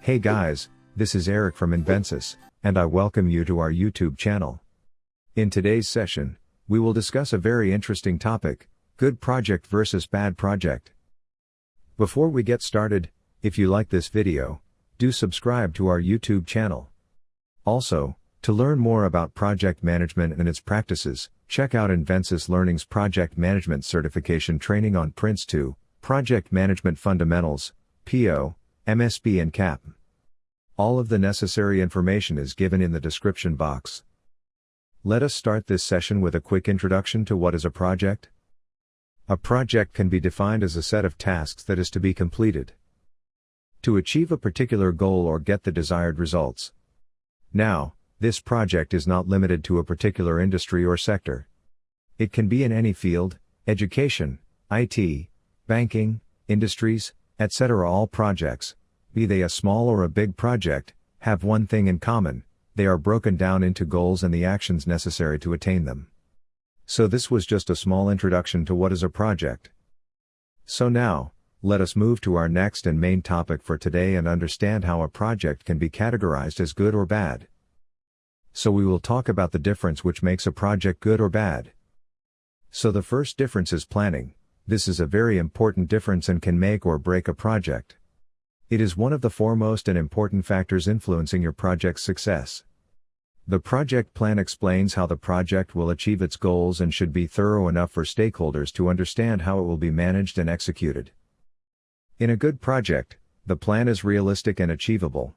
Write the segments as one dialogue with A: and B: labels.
A: Hey guys, this is Eric from Invensis, and I welcome you to our YouTube channel. In today's session, we will discuss a very interesting topic, good project versus bad project. Before we get started, if you like this video, do subscribe to our YouTube channel. Also, to learn more about project management and its practices, check out Invensis Learning's Project Management Certification Training on Prince 2, Project Management Fundamentals, PO, MSP and CAP. All of the necessary information is given in the description box. Let us start this session with a quick introduction to what is a project. A project can be defined as a set of tasks that is to be completed to achieve a particular goal or get the desired results. Now, this project is not limited to a particular industry or sector. It can be in any field, education, IT, banking, industries, etc. All projects, be they a small or a big project, have one thing in common: they are broken down into goals and the actions necessary to attain them. So this was just a small introduction to what is a project. So now, let us move to our next and main topic for today and understand how a project can be categorized as good or bad. So we will talk about the difference which makes a project good or bad. So the first difference is planning. This is a very important difference and can make or break a project. It is one of the foremost and important factors influencing your project's success. The project plan explains how the project will achieve its goals and should be thorough enough for stakeholders to understand how it will be managed and executed. In a good project, the plan is realistic and achievable.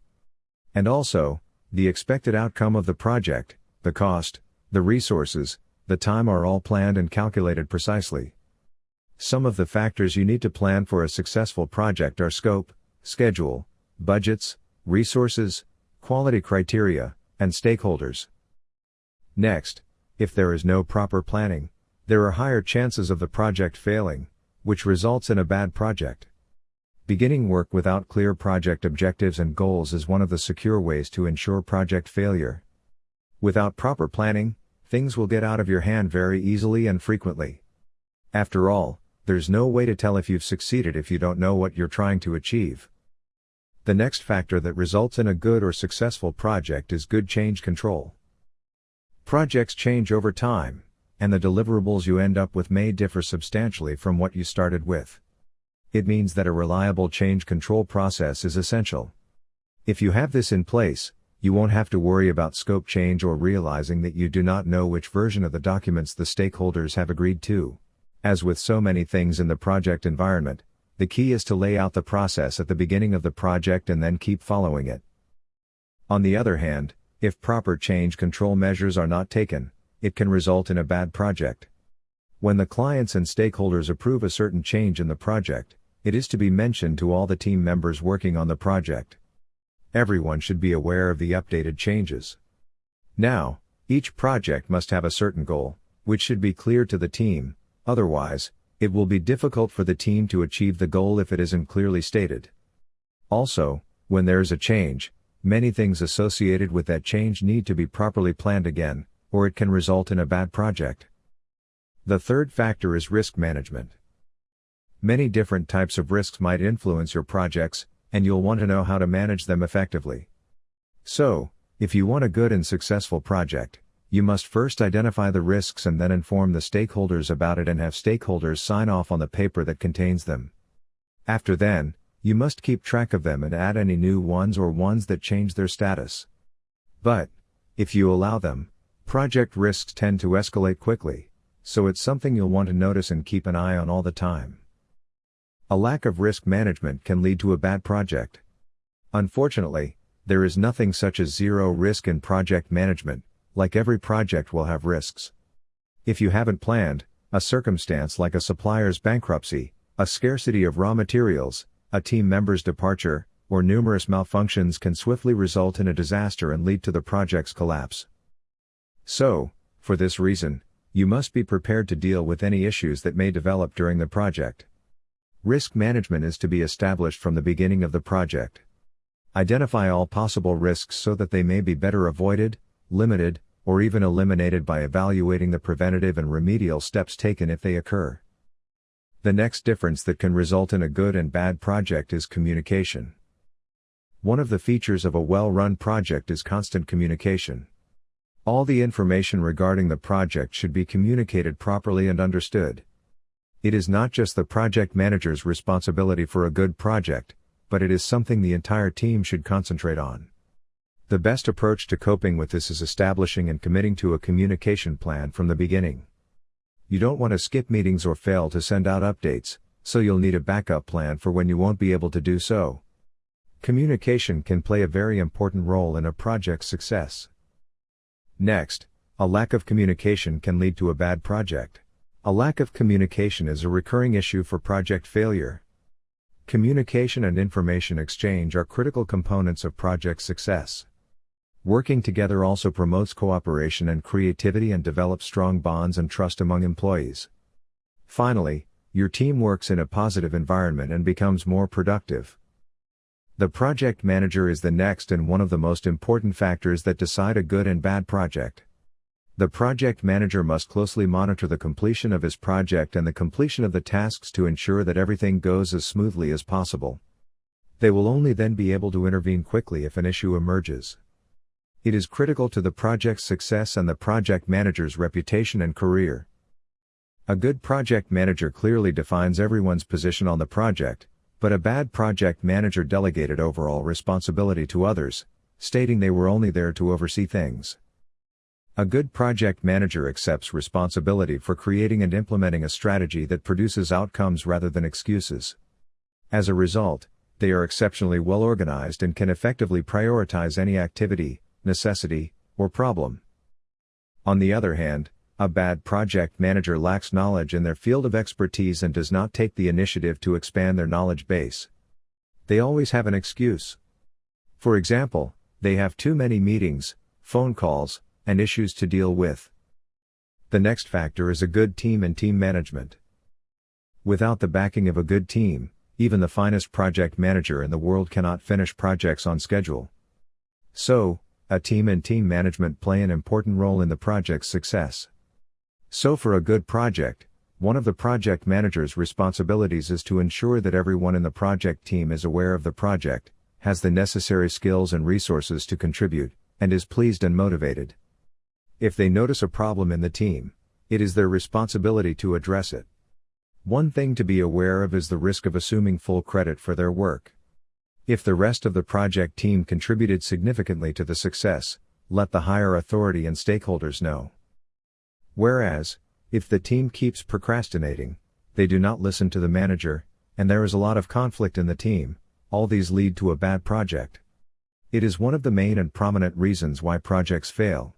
A: And also, the expected outcome of the project, the cost, the resources, the time are all planned and calculated precisely. Some of the factors you need to plan for a successful project are scope, schedule, budgets, resources, quality criteria, and stakeholders. Next, if there is no proper planning, there are higher chances of the project failing, which results in a bad project. Beginning work without clear project objectives and goals is one of the secure ways to ensure project failure. Without proper planning, things will get out of your hand very easily and frequently. After all, there's no way to tell if you've succeeded if you don't know what you're trying to achieve. The next factor that results in a good or successful project is good change control. Projects change over time, and the deliverables you end up with may differ substantially from what you started with. It means that a reliable change control process is essential. If you have this in place, you won't have to worry about scope change or realizing that you do not know which version of the documents the stakeholders have agreed to. As with so many things in the project environment, the key is to lay out the process at the beginning of the project and then keep following it. On the other hand, if proper change control measures are not taken, it can result in a bad project. When the clients and stakeholders approve a certain change in the project, it is to be mentioned to all the team members working on the project. Everyone should be aware of the updated changes. Now, each project must have a certain goal, which should be clear to the team. Otherwise, it will be difficult for the team to achieve the goal if it isn't clearly stated. Also, when there is a change, many things associated with that change need to be properly planned again, or it can result in a bad project. The third factor is risk management. Many different types of risks might influence your projects, and you'll want to know how to manage them effectively. So, if you want a good and successful project, you must first identify the risks and then inform the stakeholders about it and have stakeholders sign off on the paper that contains them. After then, you must keep track of them and add any new ones or ones that change their status. But, if you allow them, project risks tend to escalate quickly, so it's something you'll want to notice and keep an eye on all the time. A lack of risk management can lead to a bad project. Unfortunately, there is nothing such as zero risk in project management. Like every project will have risks. If you haven't planned, a circumstance like a supplier's bankruptcy, a scarcity of raw materials, a team member's departure, or numerous malfunctions can swiftly result in a disaster and lead to the project's collapse. So, for this reason, you must be prepared to deal with any issues that may develop during the project. Risk management is to be established from the beginning of the project. Identify all possible risks so that they may be better avoided, limited, or even eliminated by evaluating the preventative and remedial steps taken if they occur. The next difference that can result in a good and bad project is communication. One of the features of a well-run project is constant communication. All the information regarding the project should be communicated properly and understood. It is not just the project manager's responsibility for a good project, but it is something the entire team should concentrate on. The best approach to coping with this is establishing and committing to a communication plan from the beginning. You don't want to skip meetings or fail to send out updates, so you'll need a backup plan for when you won't be able to do so. Communication can play a very important role in a project's success. Next, a lack of communication can lead to a bad project. A lack of communication is a recurring issue for project failure. Communication and information exchange are critical components of project success. Working together also promotes cooperation and creativity and develops strong bonds and trust among employees. Finally, your team works in a positive environment and becomes more productive. The project manager is the next and one of the most important factors that decide a good and bad project. The project manager must closely monitor the completion of his project and the completion of the tasks to ensure that everything goes as smoothly as possible. They will only then be able to intervene quickly if an issue emerges. It is critical to the project's success and the project manager's reputation and career. A good project manager clearly defines everyone's position on the project, but a bad project manager delegated overall responsibility to others, stating they were only there to oversee things. A good project manager accepts responsibility for creating and implementing a strategy that produces outcomes rather than excuses. As a result, they are exceptionally well organized and can effectively prioritize any activity, necessity, or problem. On the other hand, a bad project manager lacks knowledge in their field of expertise and does not take the initiative to expand their knowledge base. They always have an excuse. For example, they have too many meetings, phone calls, and issues to deal with. The next factor is a good team and team management. Without the backing of a good team, even the finest project manager in the world cannot finish projects on schedule. So, a team and team management play an important role in the project's success. So for a good project, one of the project manager's responsibilities is to ensure that everyone in the project team is aware of the project, has the necessary skills and resources to contribute, and is pleased and motivated. If they notice a problem in the team, it is their responsibility to address it. One thing to be aware of is the risk of assuming full credit for their work. If the rest of the project team contributed significantly to the success, let the higher authority and stakeholders know. Whereas, if the team keeps procrastinating, they do not listen to the manager, and there is a lot of conflict in the team, all these lead to a bad project. It is one of the main and prominent reasons why projects fail.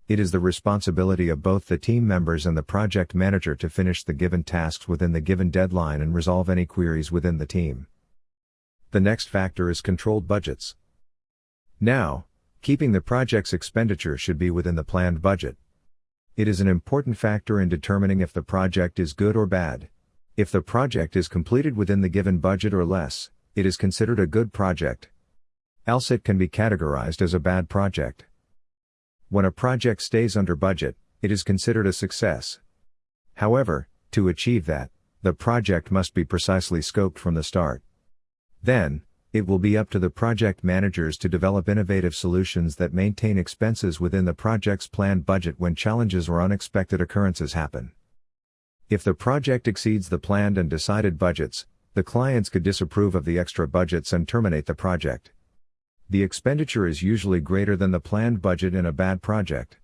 A: It is the responsibility of both the team members and the project manager to finish the given tasks within the given deadline and resolve any queries within the team. The next factor is controlled budgets. Now, keeping the project's expenditure should be within the planned budget. It is an important factor in determining if the project is good or bad. If the project is completed within the given budget or less, it is considered a good project. Else it can be categorized as a bad project. When a project stays under budget, it is considered a success. However, to achieve that, the project must be precisely scoped from the start. Then, it will be up to the project managers to develop innovative solutions that maintain expenses within the project's planned budget when challenges or unexpected occurrences happen. If the project exceeds the planned and decided budgets, the clients could disapprove of the extra budgets and terminate the project. The expenditure is usually greater than the planned budget in a bad project.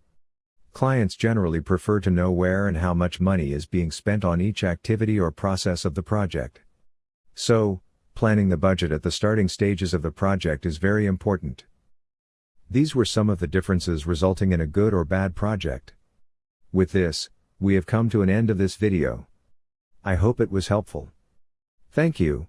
A: Clients generally prefer to know where and how much money is being spent on each activity or process of the project. So, planning the budget at the starting stages of the project is very important. These were some of the differences resulting in a good or bad project. With this, we have come to an end of this video. I hope it was helpful. Thank you.